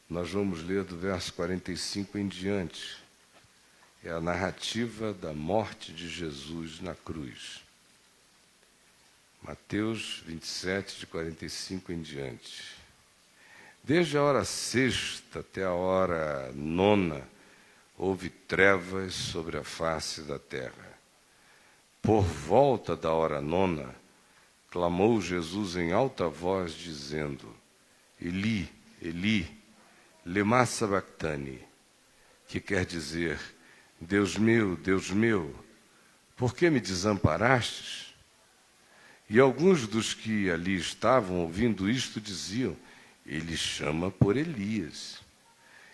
Nós vamos ler do verso 45 em diante. É a narrativa da morte de Jesus na cruz. Mateus 27, de 45 em diante. Desde a hora sexta até a hora nona, houve trevas sobre a face da terra. Por volta da hora nona, clamou Jesus em alta voz, dizendo: Eli, Eli, lema sabachthani, que quer dizer: Deus meu, por que me desamparastes? E alguns dos que ali estavam ouvindo isto diziam: Ele chama por Elias.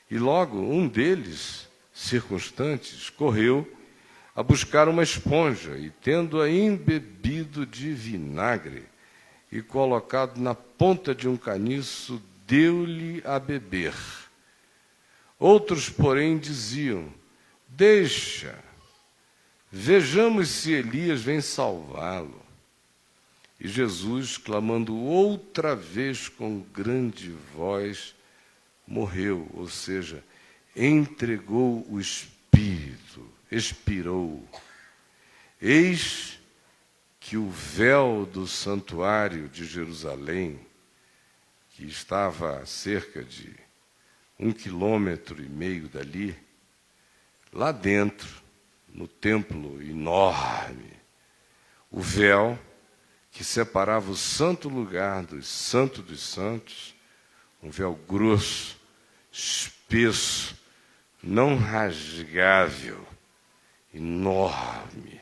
E logo um deles, circunstantes, correu a buscar uma esponja e, tendo-a embebido de vinagre e colocado na ponta de um caniço, deu-lhe a beber. Outros, porém, diziam: Deixa, vejamos se Elias vem salvá-lo. E Jesus, clamando outra vez com grande voz, morreu, ou seja, entregou o Espírito, expirou. Eis que o véu do santuário de Jerusalém, que estava a cerca de 1,5 quilômetros dali, lá dentro, no templo enorme, o véu que separava o santo lugar do santo dos santos, um véu grosso, espesso, não rasgável, enorme,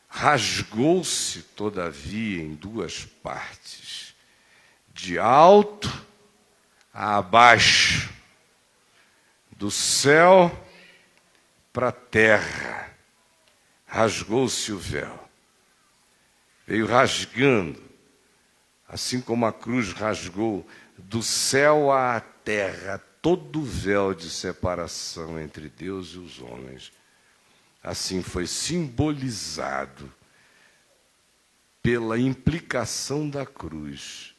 rasgou-se, todavia, em duas partes, de alto a abaixo, do céu para a terra, rasgou-se o véu. Veio rasgando, assim como a cruz rasgou do céu à terra todo o véu de separação entre Deus e os homens. Assim foi simbolizado pela implicação da cruz,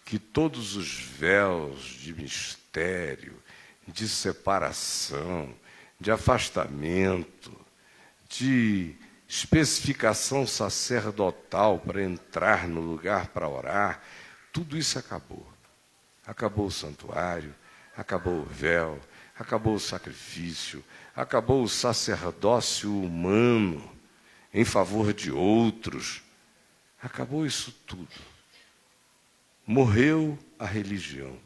que todos os véus de mistério, de separação, de afastamento, de especificação sacerdotal para entrar no lugar para orar, tudo isso acabou. Acabou o santuário, acabou o véu, acabou o sacrifício, acabou o sacerdócio humano em favor de outros. Acabou isso tudo. Morreu a religião.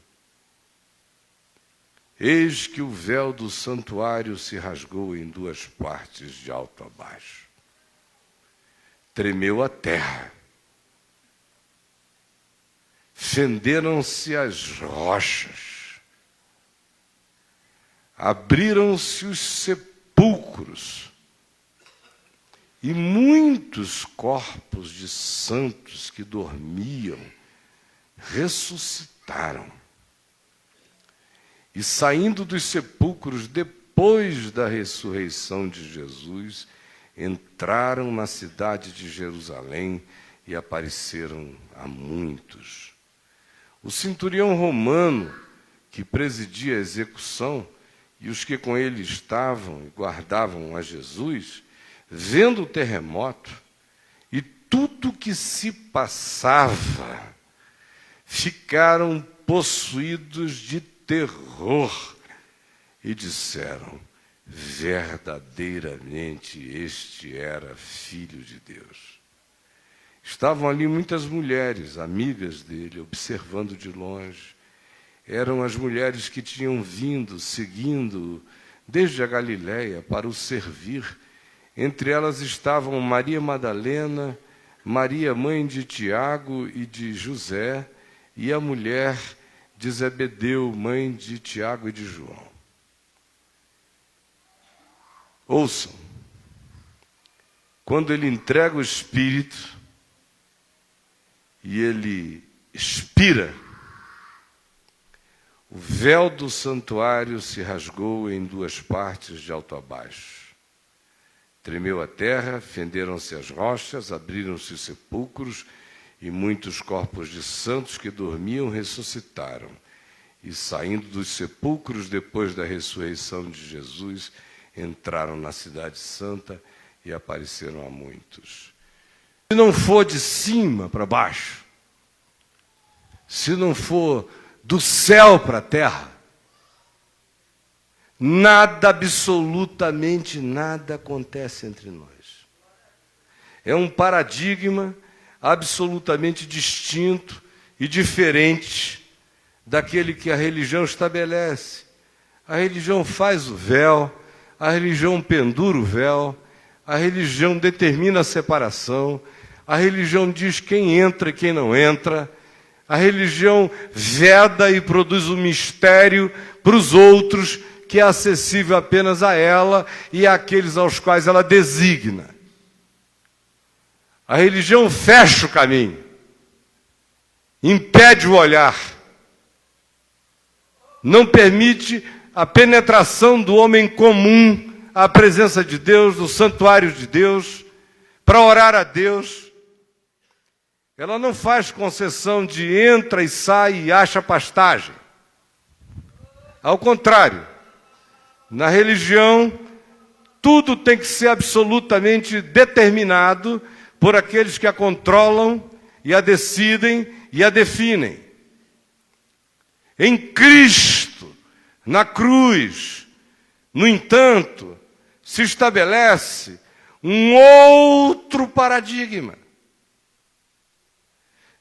Eis que o véu do santuário se rasgou em duas partes, de alto a baixo. Tremeu a terra. Fenderam-se as rochas. Abriram-se os sepulcros. E muitos corpos de santos que dormiam ressuscitaram. E saindo dos sepulcros depois da ressurreição de Jesus, entraram na cidade de Jerusalém e apareceram a muitos. O centurião romano, que presidia a execução, e os que com ele estavam e guardavam a Jesus, vendo o terremoto e tudo que se passava, ficaram possuídos de terror e disseram: verdadeiramente este era Filho de Deus. Estavam ali muitas mulheres, amigas dele, observando de longe. Eram as mulheres que tinham vindo, seguindo desde a Galiléia para o servir. Entre elas estavam Maria Madalena, Maria, mãe de Tiago e de José, e a mulher de Zebedeu, mãe de Tiago e de João. Ouçam, quando ele entrega o Espírito e ele expira, o véu do santuário se rasgou em duas partes, de alto a baixo. Tremeu a terra, fenderam-se as rochas, abriram-se os sepulcros, e muitos corpos de santos que dormiam ressuscitaram. e saindo dos sepulcros depois da ressurreição de Jesus, entraram na cidade santa e apareceram a muitos. Se não for de cima para baixo, se não for do céu para a terra, nada, absolutamente nada acontece entre nós. É um paradigma absolutamente distinto e diferente daquele que a religião estabelece. A religião faz o véu, a religião pendura o véu, a religião determina a separação, a religião diz quem entra e quem não entra, a religião veda e produz um mistério para os outros que é acessível apenas a ela e àqueles aos quais ela designa. A religião fecha o caminho, impede o olhar, não permite a penetração do homem comum à presença de Deus, no santuário de Deus, para orar a Deus. Ela não faz concessão de entra e sai e acha pastagem. Ao contrário, na religião, tudo tem que ser absolutamente determinado por aqueles que a controlam e a decidem e a definem. Em Cristo, na cruz, no entanto, se estabelece um outro paradigma.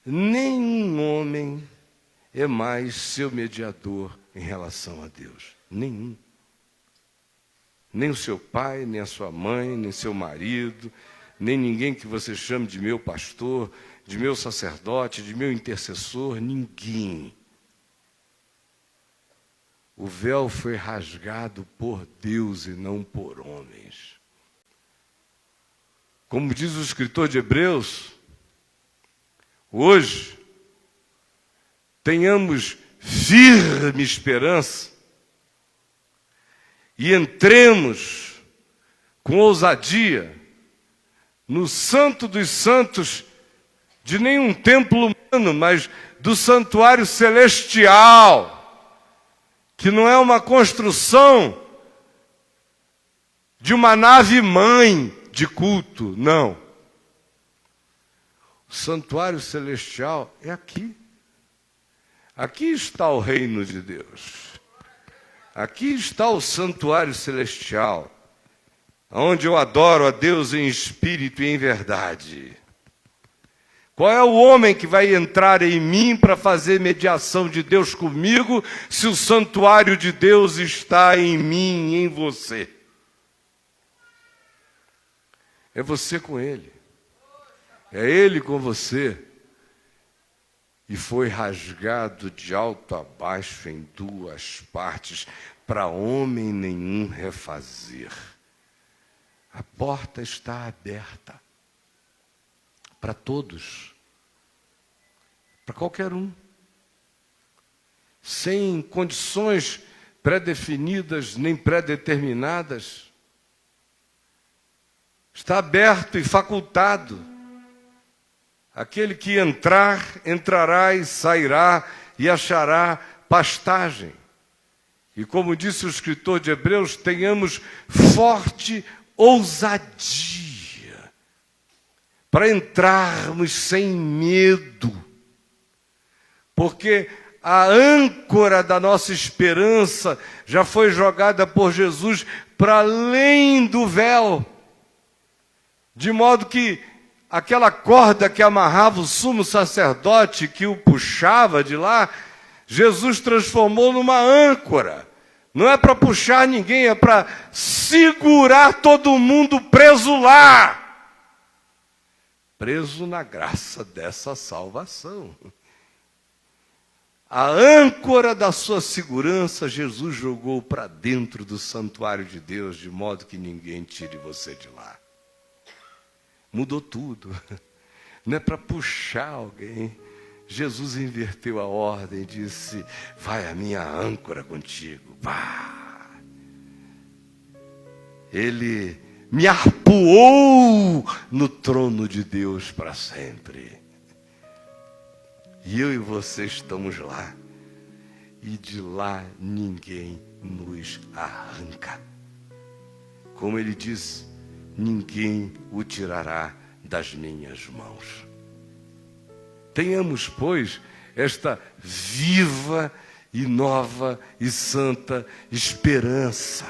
Nenhum homem é mais seu mediador em relação a Deus. Nenhum. Nem o seu pai, nem a sua mãe, nem seu marido, nem ninguém que você chame de meu pastor, de meu sacerdote, de meu intercessor, ninguém. O véu foi rasgado por Deus e não por homens. Como diz o escritor de Hebreus, hoje, tenhamos firme esperança e entremos com ousadia no santo dos santos, de nenhum templo humano, mas do santuário celestial, que não é uma construção de uma nave-mãe de culto, não. O santuário celestial é aqui. Aqui está o reino de Deus. Aqui está o santuário celestial, onde eu adoro a Deus em espírito e em verdade. Qual é o homem que vai entrar em mim para fazer mediação de Deus comigo, se o santuário de Deus está em mim e em você? É você com Ele. É Ele com você. E foi rasgado de alto a baixo em duas partes, para homem nenhum refazer. A porta está aberta para todos, para qualquer um, sem condições pré-definidas nem pré-determinadas. Está aberto e facultado. Aquele que entrar, entrará e sairá e achará pastagem. E como disse o escritor de Hebreus, tenhamos forte ousadia para entrarmos sem medo, porque a âncora da nossa esperança já foi jogada por Jesus para além do véu, de modo que aquela corda que amarrava o sumo sacerdote, que o puxava de lá, Jesus transformou numa âncora. Não é para puxar ninguém, é para segurar todo mundo preso lá. Preso na graça dessa salvação. A âncora da sua segurança, Jesus jogou para dentro do santuário de Deus, de modo que ninguém tire você de lá. Mudou tudo. Não é para puxar alguém. Jesus inverteu a ordem e disse: vai a minha âncora contigo. Vá. Ele me arpoou no trono de Deus para sempre. E eu e você estamos lá. e de lá ninguém nos arranca. Como ele diz, ninguém o tirará das minhas mãos. Tenhamos, pois, esta viva e nova e santa esperança.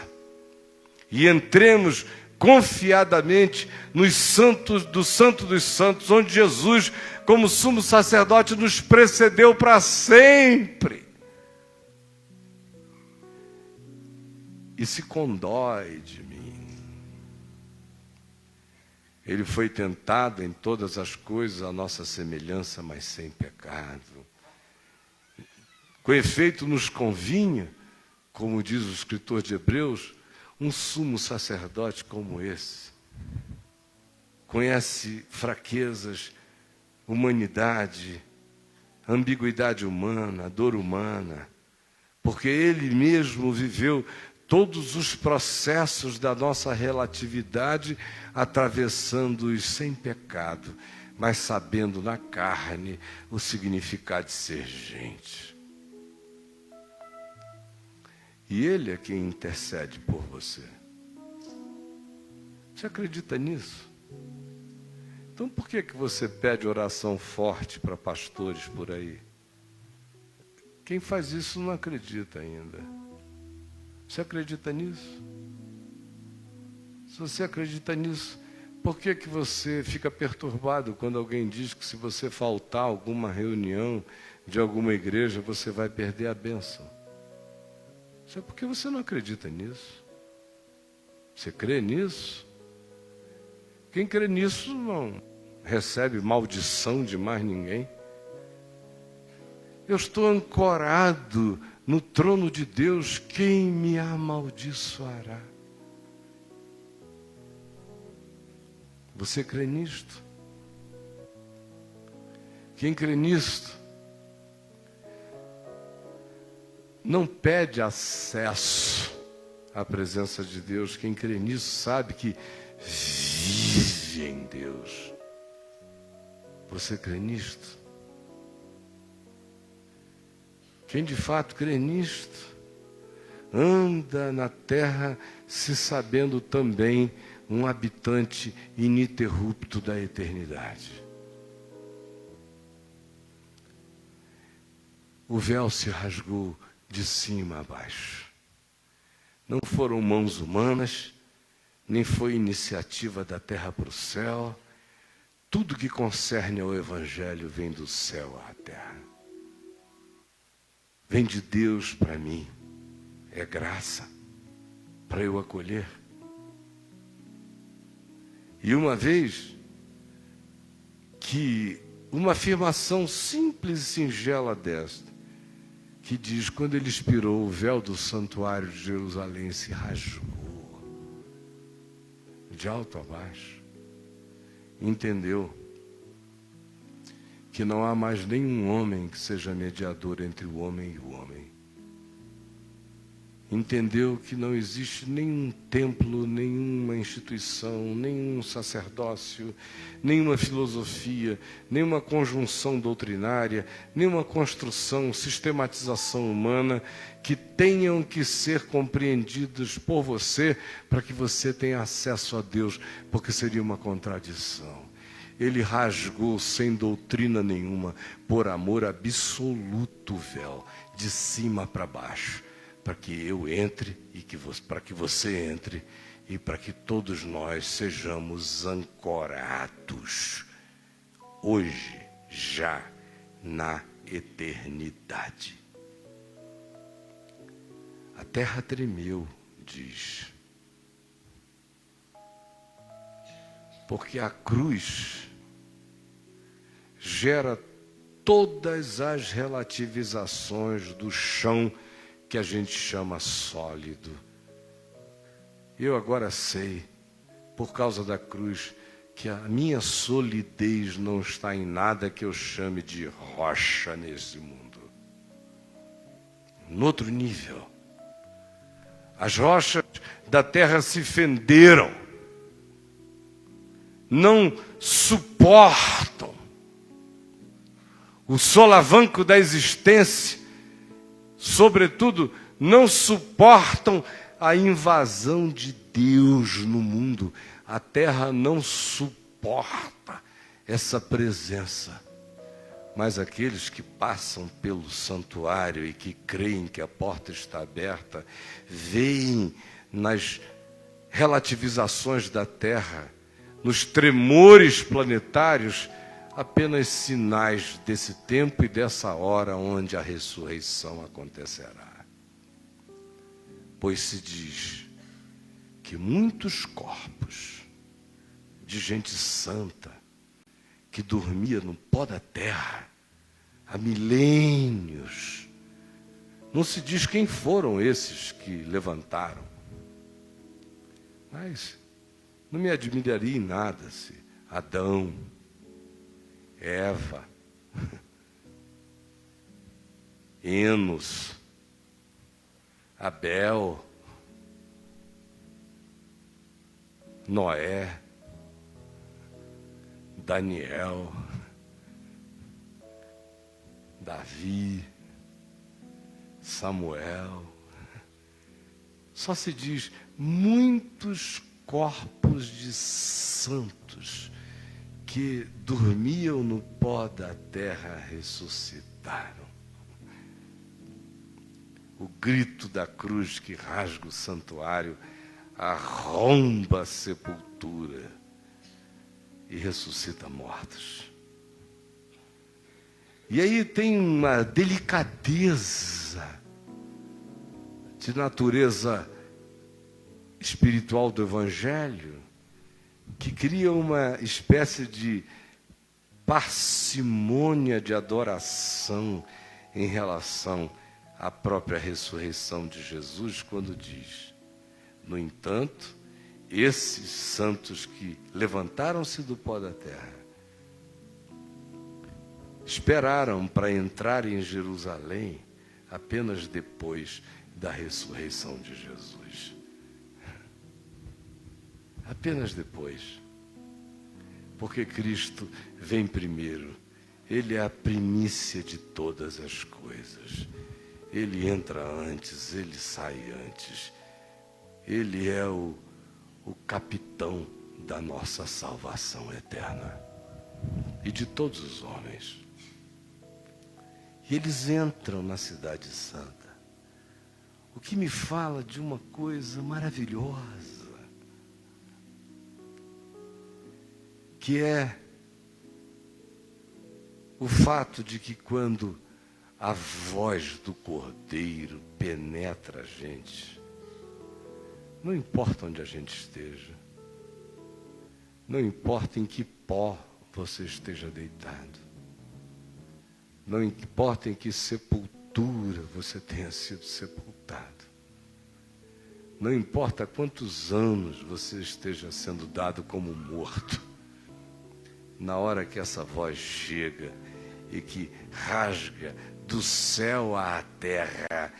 E entremos confiadamente nos santos do Santo dos Santos, onde Jesus, como sumo sacerdote, nos precedeu para sempre. E se condói de mim. Ele foi tentado em todas as coisas à nossa semelhança, mas sem pecado. Com efeito, nos convinha, como diz o escritor de Hebreus, um sumo sacerdote como esse. Conhece fraquezas, humanidade, ambiguidade humana, dor humana, porque ele mesmo viveu todos os processos da nossa relatividade, atravessando-os sem pecado, mas sabendo na carne o significado de ser gente. E ele é quem intercede por você. Você acredita nisso? Então por que você pede oração forte para pastores por aí? Quem faz isso não acredita ainda. Você acredita nisso? Se você acredita nisso, por que você fica perturbado quando alguém diz que se você faltar a alguma reunião de alguma igreja, você vai perder a bênção? Isso é porque você não acredita nisso. Você crê nisso? Quem crê nisso não recebe maldição de mais ninguém. Eu estou ancorado no trono de Deus, quem me amaldiçoará? Você crê nisto? Quem crê nisto não pede acesso à presença de Deus. Quem crê nisso sabe que vive em Deus. Você crê nisto? Quem de fato crê nisto, anda na terra se sabendo também um habitante ininterrupto da eternidade. O véu se rasgou de cima a baixo. Não foram mãos humanas, nem foi iniciativa da terra para o céu. Tudo que concerne ao Evangelho vem do céu à terra. Vem de Deus para mim. É graça para eu acolher. E uma vez que uma afirmação simples e singela desta, que diz, quando ele expirou, o véu do santuário de Jerusalém se rasgou, de alto a baixo. Entendeu que não há mais nenhum homem que seja mediador entre o homem e o homem. Entendeu que não existe nenhum templo, nenhuma instituição, nenhum sacerdócio, nenhuma filosofia, nenhuma conjunção doutrinária, nenhuma construção, sistematização humana que tenham que ser compreendidos por você para que você tenha acesso a Deus, porque seria uma contradição. Ele rasgou sem doutrina nenhuma, por amor absoluto o véu, de cima para baixo, para que eu entre e para que você entre e para que todos nós sejamos ancorados hoje, já na eternidade. A terra tremeu, diz, porque a cruz gera todas as relativizações do chão que a gente chama sólido. Eu agora sei, por causa da cruz, que a minha solidez não está em nada que eu chame de rocha nesse mundo. No outro nível, as rochas da terra se fenderam, não suportam o solavanco da existência Sobretudo, não suportam a invasão de Deus no mundo. A terra não suporta essa presença. Mas aqueles que passam pelo santuário e que creem que a porta está aberta, veem nas relativizações da terra, nos tremores planetários, apenas sinais desse tempo e dessa hora onde a ressurreição acontecerá. Pois se diz que muitos corpos de gente santa que dormia no pó da terra há milênios, não se diz quem foram esses que levantaram, mas não me admiraria em nada se Adão, Eva, Enos, Abel, Noé, Daniel, Davi, Samuel. Só se diz muitos corpos de santos que dormiam no pó da terra ressuscitaram. O grito da cruz que rasga o santuário arromba a sepultura e ressuscita mortos. E aí tem uma delicadeza de natureza espiritual do Evangelho que cria uma espécie de parcimônia de adoração em relação à própria ressurreição de Jesus, quando diz: no entanto, esses santos que levantaram-se do pó da terra esperaram para entrar em Jerusalém apenas depois da ressurreição de Jesus. Apenas depois. Porque Cristo vem primeiro. Ele é a primícia de todas as coisas. Ele entra antes, ele sai antes. Ele é o capitão da nossa salvação eterna. E de todos os homens. E eles entram na cidade santa. O que me fala de uma coisa maravilhosa, que é o fato de que quando a voz do Cordeiro penetra a gente, não importa onde a gente esteja, não importa em que pó você esteja deitado, não importa em que sepultura você tenha sido sepultado, não importa quantos anos você esteja sendo dado como morto, na hora que essa voz chega e que rasga do céu à terra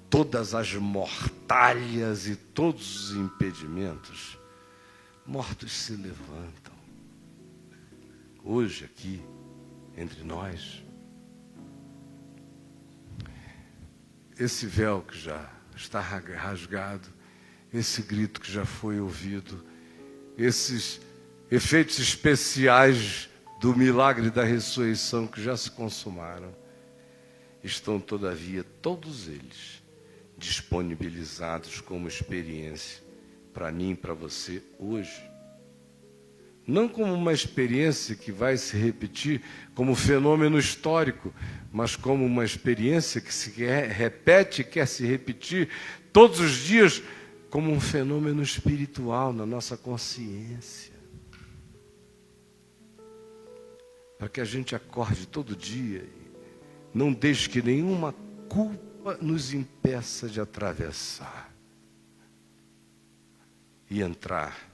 todas as mortalhas e todos os impedimentos, mortos se levantam. Hoje aqui, entre nós, esse véu que já está rasgado, esse grito que já foi ouvido, esses efeitos especiais do milagre da ressurreição que já se consumaram, estão, todavia, todos eles disponibilizados como experiência para mim e para você hoje. Não como uma experiência que vai se repetir como fenômeno histórico, mas como uma experiência que se repete e quer se repetir todos os dias como um fenômeno espiritual na nossa consciência. Para que a gente acorde todo dia e não deixe que nenhuma culpa nos impeça de atravessar e entrar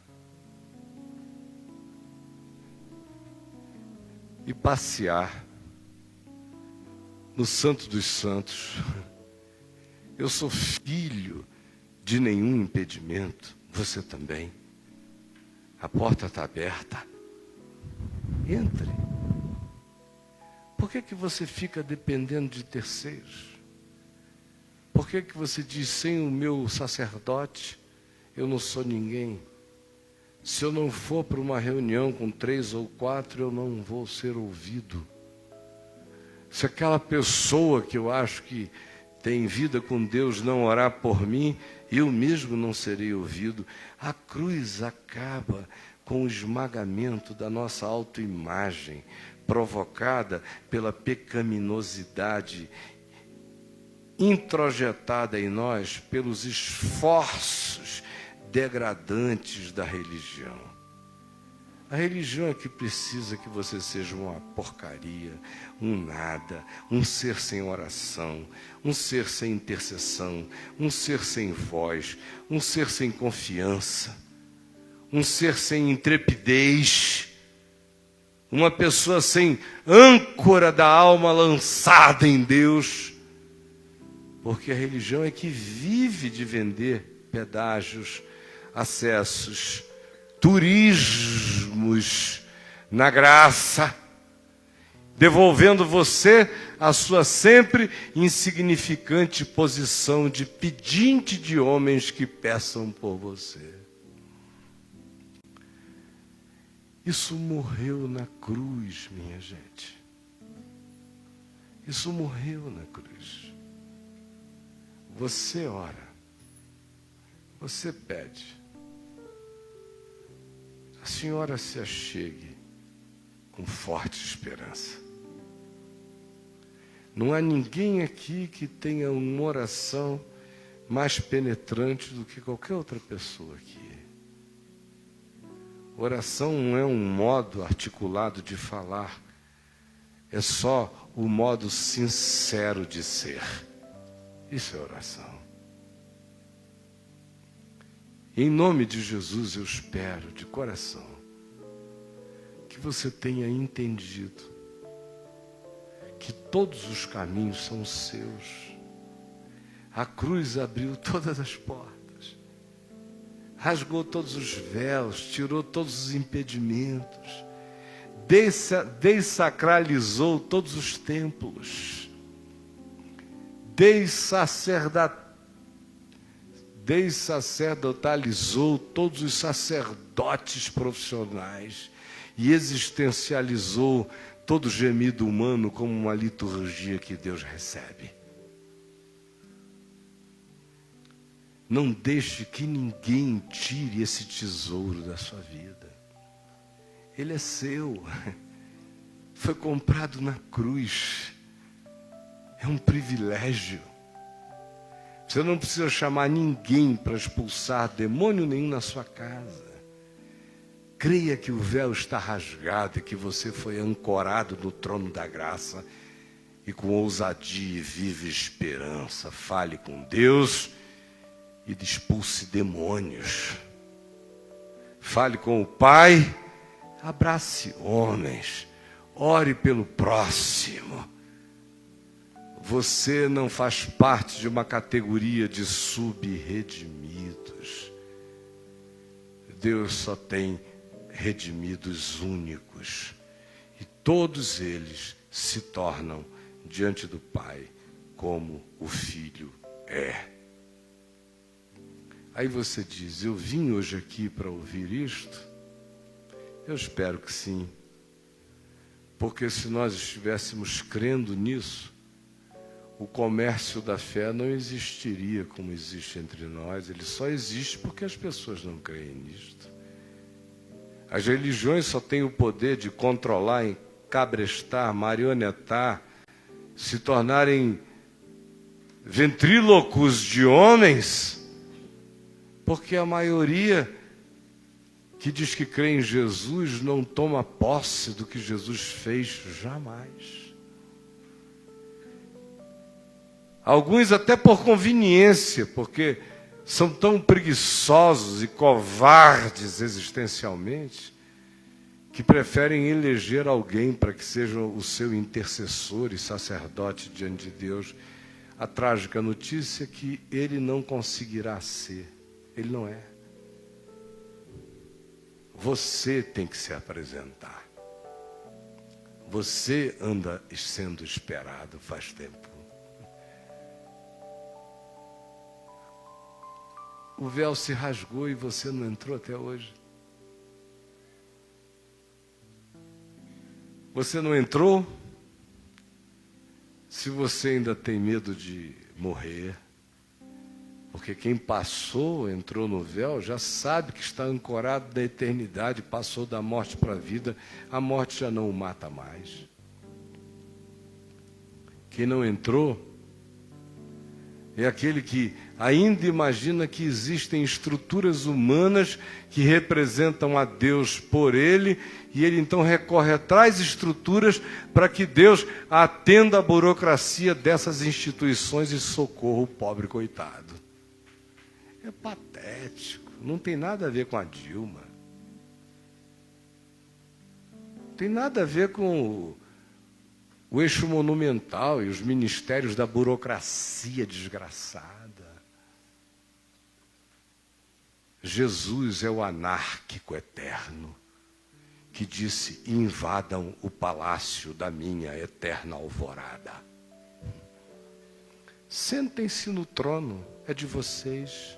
e passear no Santo dos Santos. Eu sou filho de nenhum impedimento, você também. A porta está aberta. Entre. Por que você fica dependendo de terceiros? Por que que você diz, sem o meu sacerdote, eu não sou ninguém? Se eu não for para uma reunião com 3 ou 4, eu não vou ser ouvido. Se aquela pessoa que eu acho que tem vida com Deus não orar por mim, eu mesmo não serei ouvido. A cruz acaba com o esmagamento da nossa autoimagem, provocada pela pecaminosidade introjetada em nós pelos esforços degradantes da religião. A religião é que precisa que você seja uma porcaria, um nada, um ser sem oração, um ser sem intercessão, um ser sem voz, um ser sem confiança, um ser sem intrepidez, uma pessoa sem âncora da alma lançada em Deus. Porque a religião é que vive de vender pedágios, acessos, turismos na graça, devolvendo você a sua sempre insignificante posição de pedinte de homens que peçam por você. Isso morreu na cruz, minha gente. Isso morreu na cruz. Você ora, você pede. A senhora se achegue com forte esperança. Não há ninguém aqui que tenha uma oração mais penetrante do que qualquer outra pessoa aqui. Oração não é um modo articulado de falar, é só o modo sincero de ser. Isso é oração. Em nome de Jesus, eu espero, de coração, que você tenha entendido que todos os caminhos são seus. A cruz abriu todas as portas, rasgou todos os véus, tirou todos os impedimentos, dessacralizou todos os templos, dessacerdotalizou todos os sacerdotes profissionais e existencializou todo gemido humano como uma liturgia que Deus recebe. Não deixe que ninguém tire esse tesouro da sua vida. Ele é seu. Foi comprado na cruz. É um privilégio. Você não precisa chamar ninguém para expulsar demônio nenhum na sua casa. Creia que o véu está rasgado e que você foi ancorado no trono da graça. E com ousadia e viva esperança, fale com Deus e expulse demônios. Fale com o Pai, abrace homens, ore pelo próximo. Você não faz parte de uma categoria de sub-redimidos. Deus só tem redimidos únicos. E todos eles se tornam diante do Pai como o Filho é. Aí você diz, eu vim hoje aqui para ouvir isto? Eu espero que sim. Porque se nós estivéssemos crendo nisso, o comércio da fé não existiria como existe entre nós. Ele só existe porque as pessoas não creem nisto. As religiões só têm o poder de controlar, encabrestar, marionetar, se tornarem ventrílocos de homens, porque a maioria que diz que crê em Jesus não toma posse do que Jesus fez jamais. Alguns até por conveniência, porque são tão preguiçosos e covardes existencialmente, que preferem eleger alguém para que seja o seu intercessor e sacerdote diante de Deus. A trágica notícia é que ele não conseguirá ser. Ele não é. Você tem que se apresentar. Você anda sendo esperado faz tempo. o véu se rasgou e você não entrou até hoje? Você não entrou? Se você ainda tem medo de morrer, porque quem passou, entrou no véu, já sabe que está ancorado na eternidade, passou da morte para a vida, a morte já não o mata mais. Quem não entrou é aquele que ainda imagina que existem estruturas humanas que representam a Deus por ele, e ele então recorre a tais estruturas para que Deus atenda a burocracia dessas instituições e socorra o pobre coitado. É patético, não tem nada a ver com a Dilma. Não tem nada a ver com o eixo monumental e os ministérios da burocracia desgraçada. Jesus é o anárquico eterno que disse: invadam o palácio da minha eterna alvorada. Sentem-se no trono, é de vocês.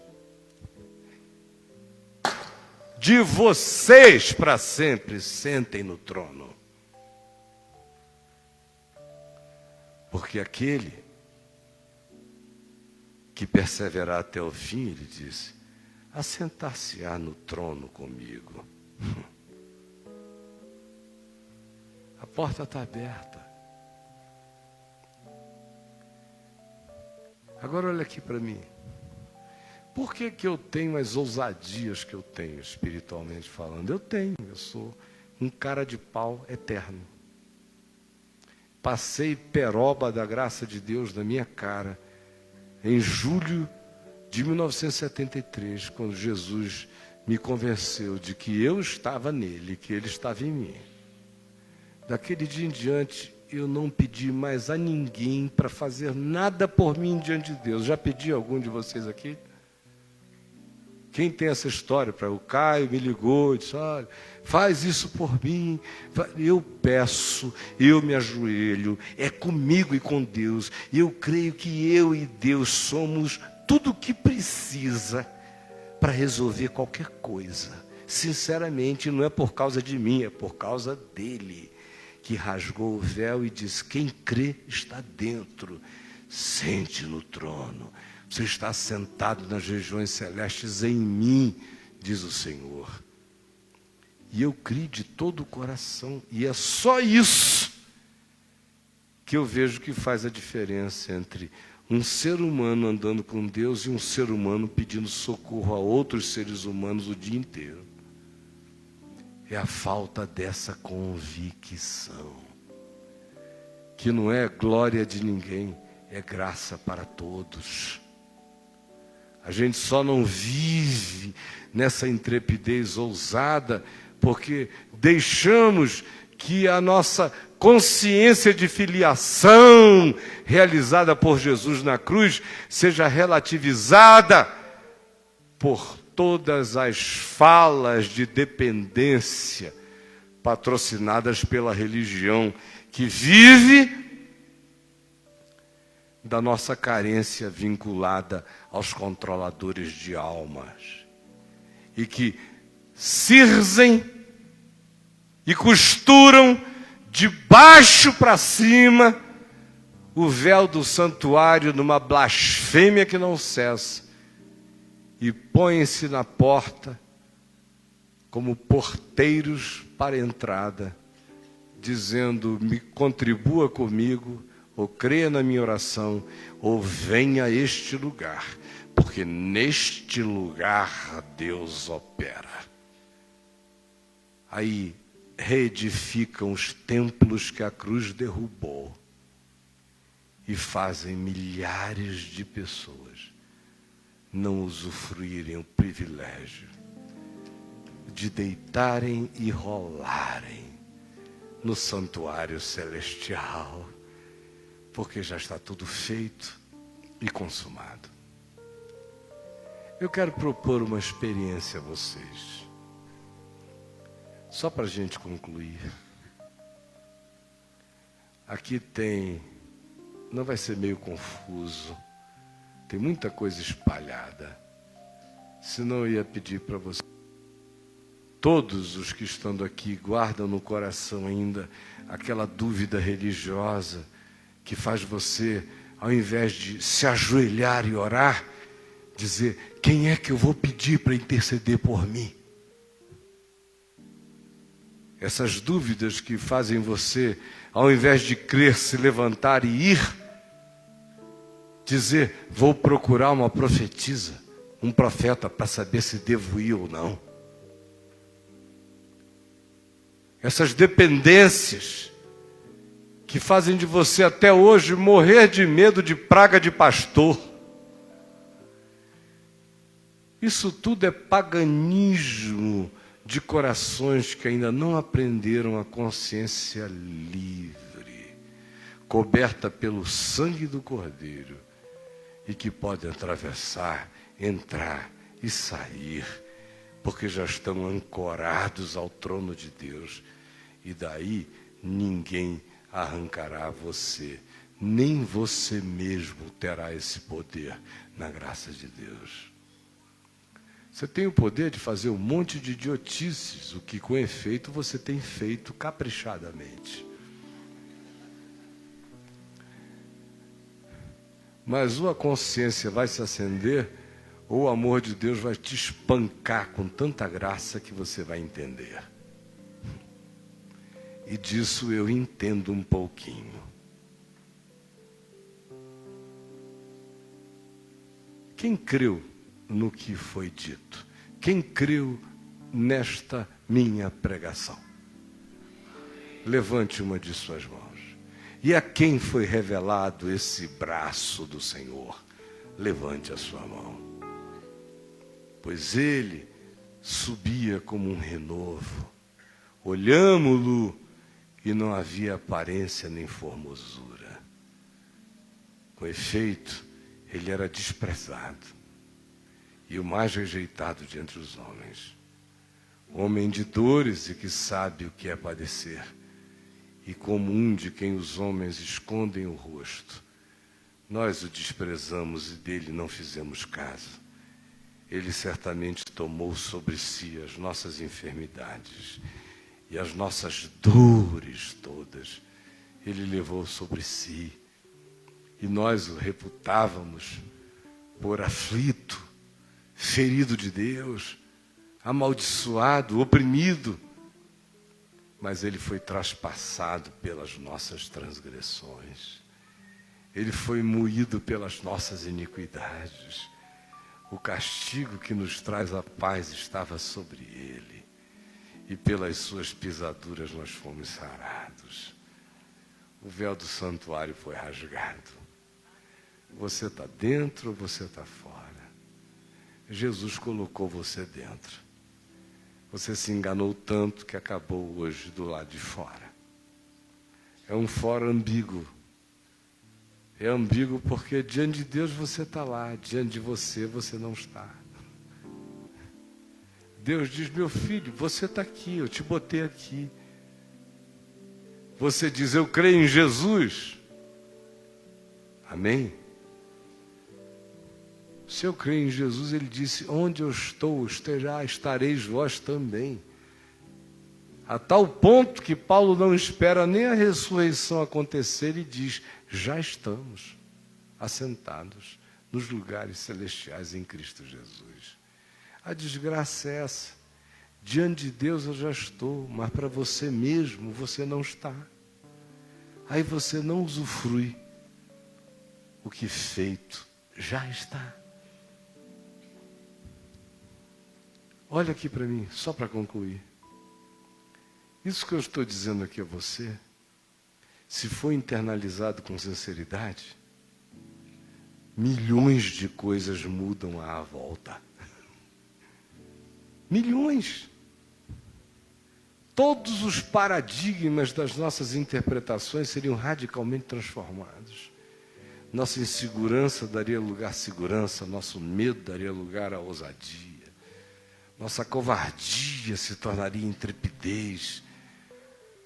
De vocês para sempre, sentem no trono. Porque aquele que perseverar até o fim, ele disse, assentar-se-á no trono comigo. A porta está aberta. Agora olha aqui para mim. Por que eu tenho as ousadias que eu tenho, espiritualmente falando? Eu sou um cara de pau eterno. Passei peroba da graça de Deus na minha cara em julho de 1973, quando Jesus me convenceu de que eu estava nele, que ele estava em mim. Daquele dia em diante, eu não pedi mais a ninguém para fazer nada por mim diante de Deus. Já pedi a algum de vocês aqui? Quem tem essa história? Para o Caio me ligou e disse, olha, faz isso por mim. Eu peço, eu me ajoelho, é comigo e com Deus. E eu creio que eu e Deus somos tudo o que precisa para resolver qualquer coisa. Sinceramente, não é por causa de mim, é por causa dele, que rasgou o véu e disse, quem crê está dentro, sente no trono. Você está sentado nas regiões celestes em mim, diz o Senhor. E eu criei de todo o coração. E é só isso que eu vejo que faz a diferença entre um ser humano andando com Deus e um ser humano pedindo socorro a outros seres humanos o dia inteiro. É a falta dessa convicção, que não é glória de ninguém, é graça para todos. A gente só não vive nessa intrepidez ousada porque deixamos que a nossa consciência de filiação realizada por Jesus na cruz seja relativizada por todas as falas de dependência patrocinadas pela religião que vive da nossa carência vinculada aos controladores de almas e que cirzem e costuram de baixo para cima o véu do santuário numa blasfêmia que não cessa e põem-se na porta como porteiros para a entrada, dizendo, me contribua comigo, ou creia na minha oração, ou venha a este lugar, porque neste lugar Deus opera. Aí reedificam os templos que a cruz derrubou e fazem milhares de pessoas não usufruírem o privilégio de deitarem e rolarem no santuário celestial, porque já está tudo feito e consumado. Eu quero propor uma experiência a vocês, só para a gente concluir. Aqui tem, não vai ser meio confuso, tem muita coisa espalhada. senão eu ia pedir para você. Todos os que estando aqui guardam no coração ainda aquela dúvida religiosa que faz você, ao invés de se ajoelhar e orar, dizer: quem é que eu vou pedir para interceder por mim? Essas dúvidas que fazem você, ao invés de crer, se levantar e ir, dizer: vou procurar uma profetisa, um profeta, para saber se devo ir ou não. Essas dependências que fazem de você até hoje morrer de medo de praga de pastor. Isso tudo é paganismo de corações que ainda não aprenderam a consciência livre, coberta pelo sangue do Cordeiro, e que podem atravessar, entrar e sair, porque já estão ancorados ao trono de Deus, e daí ninguém arrancará você, nem você mesmo terá esse poder, na graça de Deus. Você tem o poder de fazer um monte de idiotices, o que com efeito você tem feito caprichadamente. Mas ou a consciência vai se acender, ou o amor de Deus vai te espancar com tanta graça que você vai entender. E disso eu entendo um pouquinho. Quem creu no que foi dito? Quem creu nesta minha pregação? Levante uma de suas mãos. E a quem foi revelado esse braço do Senhor? Levante a sua mão. Pois ele subia como um renovo. Olhamo-lo e não havia aparência nem formosura. Com efeito, ele era desprezado e o mais rejeitado de entre os homens. Homem de dores e que sabe o que é padecer, e como um de quem os homens escondem o rosto. Nós o desprezamos e dele não fizemos caso. Ele certamente tomou sobre si as nossas enfermidades e as nossas dores todas. Ele levou sobre si, e nós o reputávamos por aflito, ferido de Deus, amaldiçoado, oprimido. Mas ele foi traspassado pelas nossas transgressões. Ele foi moído pelas nossas iniquidades. O castigo que nos traz a paz estava sobre ele, e pelas suas pisaduras nós fomos sarados. O véu do santuário foi rasgado. Você está dentro ou você está fora? Jesus colocou você dentro. Você se enganou tanto que acabou hoje do lado de fora. É um fora ambíguo. É ambíguo porque diante de Deus você está lá, diante de você não está. Deus diz: meu filho, você está aqui, eu te botei aqui. Você diz: eu creio em Jesus. Amém? Se eu creio em Jesus, ele disse: onde eu estou, estareis vós também. A tal ponto que Paulo não espera nem a ressurreição acontecer e diz: já estamos assentados nos lugares celestiais em Cristo Jesus. A desgraça é essa. Diante de Deus eu já estou, mas para você mesmo você não está. Aí você não usufrui o que feito já está. Olha aqui para mim, só para concluir. Isso que eu estou dizendo aqui a você, se for internalizado com sinceridade, milhões de coisas mudam à volta. Milhões. Todos os paradigmas das nossas interpretações seriam radicalmente transformados. Nossa insegurança daria lugar à segurança, nosso medo daria lugar à ousadia. Nossa covardia se tornaria intrepidez.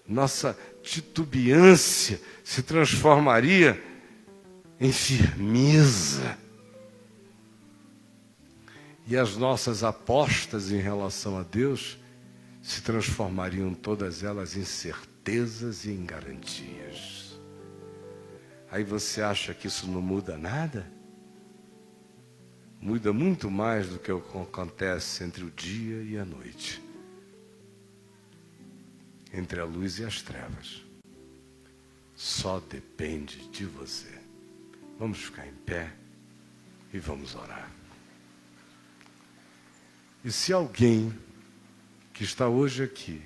Nossa titubeância se transformaria em firmeza. E as nossas apostas em relação a Deus se transformariam todas elas em certezas e em garantias. Aí você acha que isso não muda nada? Muda muito mais do que o que acontece entre o dia e a noite, entre a luz e as trevas. Só depende de você. Vamos ficar em pé e vamos orar. E se alguém que está hoje aqui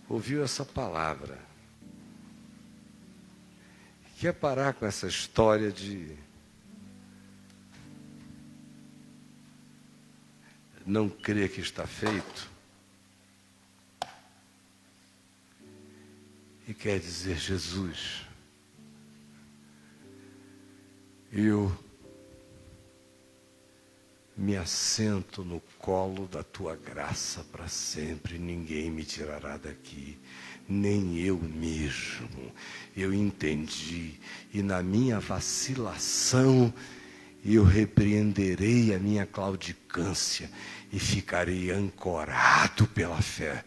ouviu essa palavra, quer parar com essa história de não crer que está feito, e quer dizer: Jesus, eu me assento no colo da tua graça para sempre, ninguém me tirará daqui, nem eu mesmo. Eu entendi, e na minha vacilação eu repreenderei a minha claudicância e ficarei ancorado pela fé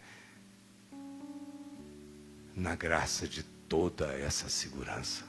na graça de toda essa segurança.